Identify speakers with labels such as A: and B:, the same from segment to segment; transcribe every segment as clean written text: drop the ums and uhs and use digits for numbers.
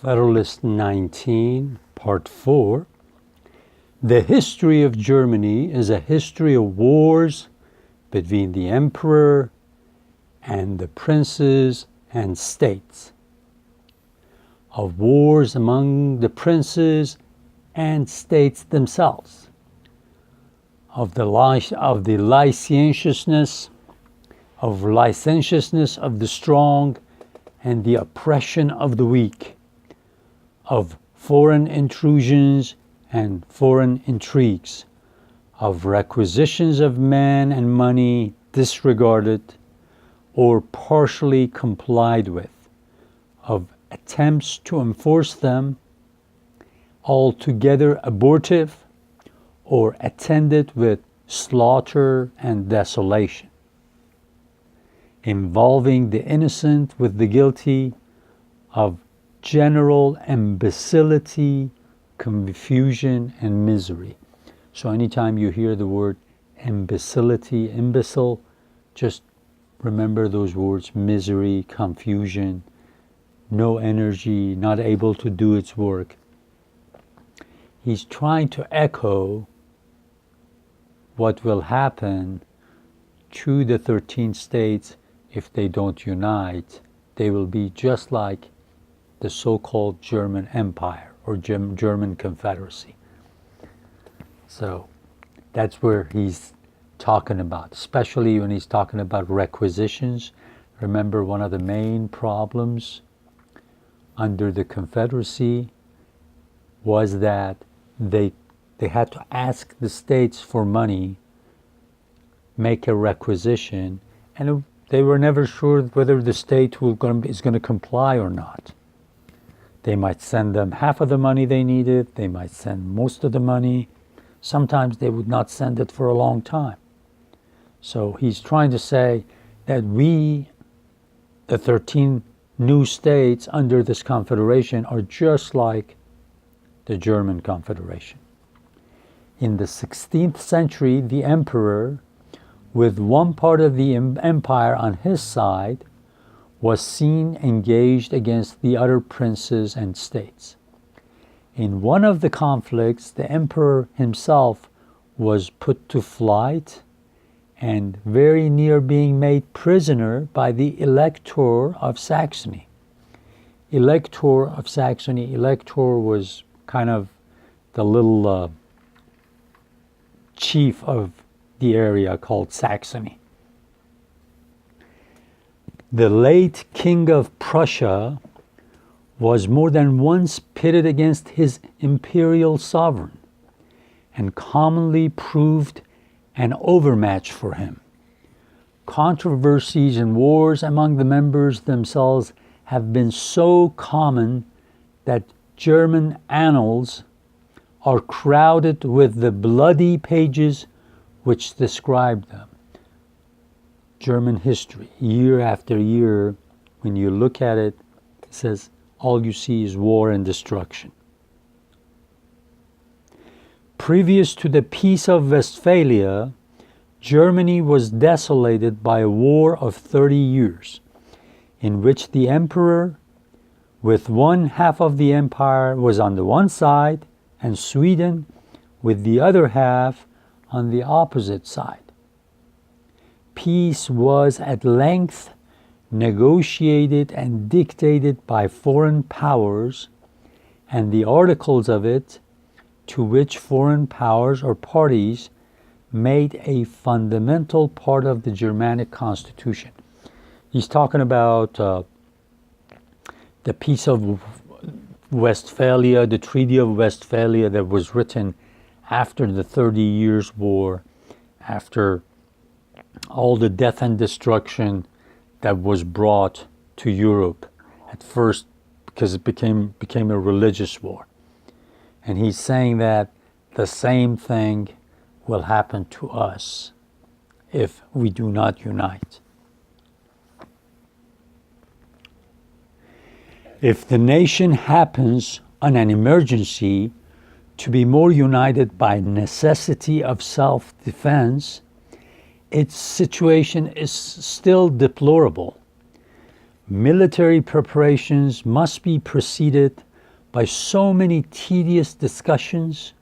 A: Federalist 19, Part 4. The history of Germany is a history of wars between the emperor and the princes and states, of wars among the princes and states themselves, of the licentiousness of the strong and the oppression of the weak, of foreign intrusions and foreign intrigues, of requisitions of men and money disregarded or partially complied with, of attempts to enforce them altogether abortive or attended with slaughter and desolation, involving the innocent with the guilty, of general imbecility, confusion, and misery. So anytime you hear the word imbecile, just remember those words: misery, confusion, no energy, not able to do its work. He's trying to echo what will happen to the 13 states if they don't unite. They will be just like the so-called German Empire or German Confederacy. So that's where he's talking about, especially when he's talking about requisitions. Remember, one of the main problems under the Confederacy was that they had to ask the states for money, make a requisition, and they were never sure whether the state is going to comply or not. They might send them half of the money they needed, they might send most of the money. Sometimes they would not send it for a long time. So he's trying to say that we, the 13 new states under this confederation, are just like the German Confederation. In the 16th century, the emperor, with one part of the empire on his side, was seen engaged against the other princes and states. In one of the conflicts, the emperor himself was put to flight and very near being made prisoner by the Elector of Saxony. Elector of Saxony, Elector was kind of the little chief of the area called Saxony. The late King of Prussia was more than once pitted against his imperial sovereign and commonly proved an overmatch for him. Controversies and wars among the members themselves have been so common that German annals are crowded with the bloody pages which describe them. German history, year after year, when you look at it, it says all you see is war and destruction. Previous to the Peace of Westphalia, Germany was desolated by a war of 30 years, in which the emperor, with one half of the empire, was on the one side, and Sweden, with the other half, on the opposite side. Peace was at length negotiated and dictated by foreign powers, and the articles of it, to which foreign powers or parties made a fundamental part of the Germanic constitution. He's talking about the Peace of Westphalia, the Treaty of Westphalia that was written after the 30 Years' War, after all the death and destruction that was brought to Europe at first, because it became a religious war. And he's saying that the same thing will happen to us if we do not unite. If the nation happens on an emergency to be more united by necessity of self-defense, its situation is still deplorable. Military preparations must be preceded by so many tedious discussions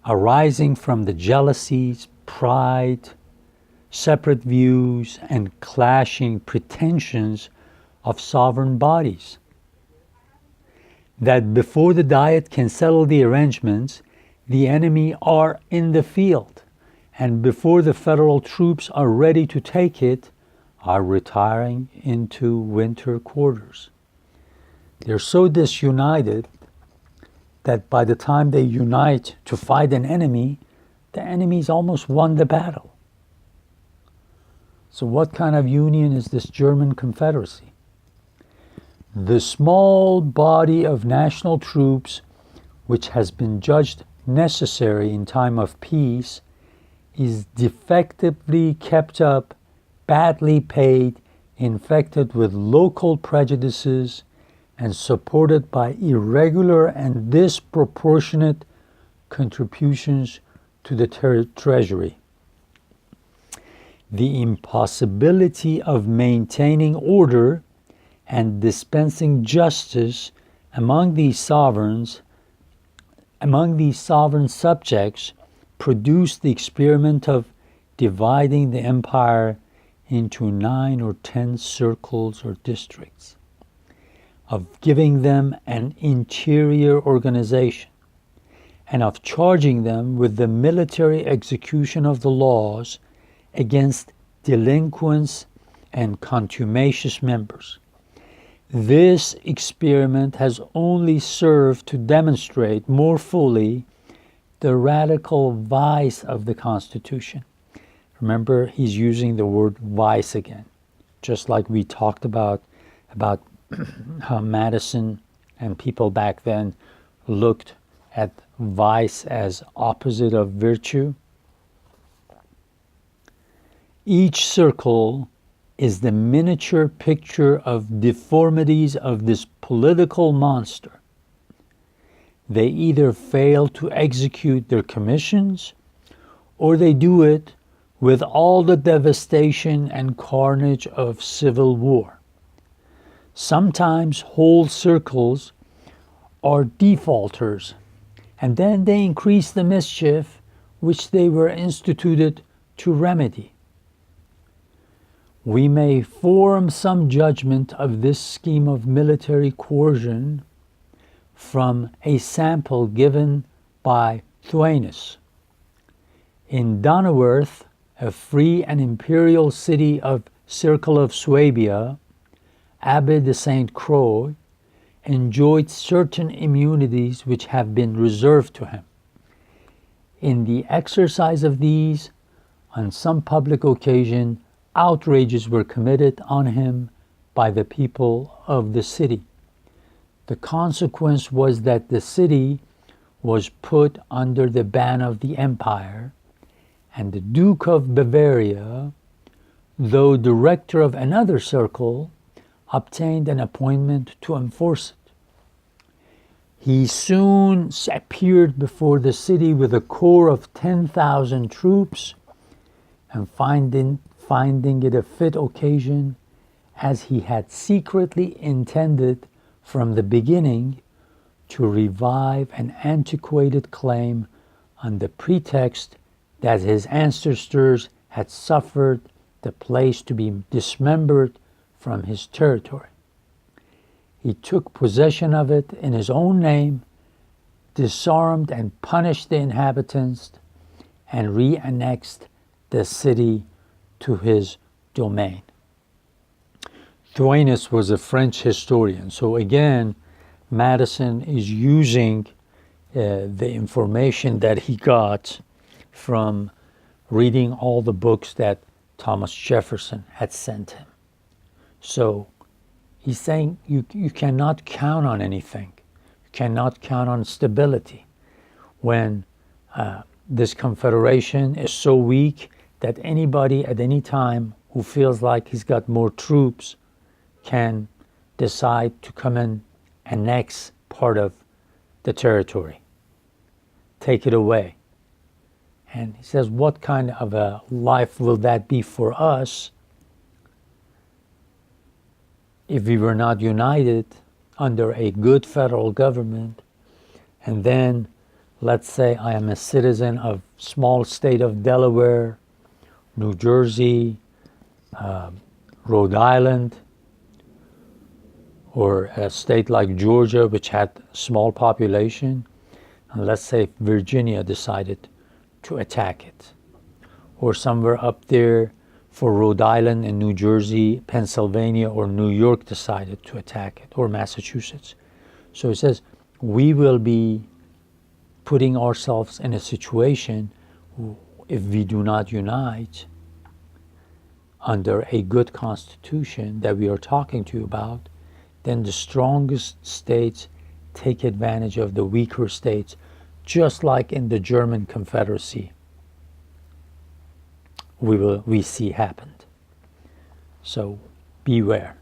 A: arising from the jealousies, pride, separate views, and clashing pretensions of sovereign bodies, that before the Diet can settle the arrangements, the enemy are in the field, and before the federal troops are ready to take it, are retiring into winter quarters. They're so disunited that by the time they unite to fight an enemy, the enemy's almost won the battle. So what kind of union is this German Confederacy? The small body of national troops, which has been judged necessary in time of peace, is defectively kept up, badly paid, infected with local prejudices, and supported by irregular and disproportionate contributions to the treasury. The impossibility of maintaining order and dispensing justice among these sovereign subjects produced the experiment of dividing the empire into 9 or 10 circles or districts, of giving them an interior organization, and of charging them with the military execution of the laws against delinquents and contumacious members. This experiment has only served to demonstrate more fully the radical vice of the Constitution. Remember, he's using the word vice again, just like we talked about how Madison and people back then looked at vice as opposite of virtue. Each circle is the miniature picture of deformities of this political monster. They either fail to execute their commissions, or they do it with all the devastation and carnage of civil war. Sometimes whole circles are defaulters, and then they increase the mischief which they were instituted to remedy. We may form some judgment of this scheme of military coercion from a sample given by Thuanus. In Donauwörth, a free and imperial city of Circle of Swabia, Abbe de Saint Croix enjoyed certain immunities which have been reserved to him. In the exercise of these, on some public occasion, outrages were committed on him by the people of the city. The consequence was that the city was put under the ban of the empire, and the Duke of Bavaria, though director of another circle, obtained an appointment to enforce it. He soon appeared before the city with a corps of 10,000 troops, and finding it a fit occasion, as he had secretly intended from the beginning, to revive an antiquated claim on the pretext that his ancestors had suffered the place to be dismembered from his territory. He took possession of it in his own name, disarmed and punished the inhabitants, and re-annexed the city to his domain. Thuanus was a French historian. So again, Madison is using the information that he got from reading all the books that Thomas Jefferson had sent him. So he's saying you cannot count on anything. You cannot count on stability when this confederation is so weak that anybody at any time who feels like he's got more troops can decide to come and annex part of the territory, take it away. And he says, what kind of a life will that be for us if we were not united under a good federal government And then, let's say I am a citizen of small state of Delaware, New Jersey, Rhode Island, or a state like Georgia, which had small population, and let's say Virginia decided to attack it, or somewhere up there for Rhode Island and New Jersey, Pennsylvania, or New York decided to attack it, or Massachusetts. So it says, we will be putting ourselves in a situation, if we do not unite under a good constitution that we are talking to you about, then the strongest states take advantage of the weaker states, just like in the German Confederacy we see happened. So beware.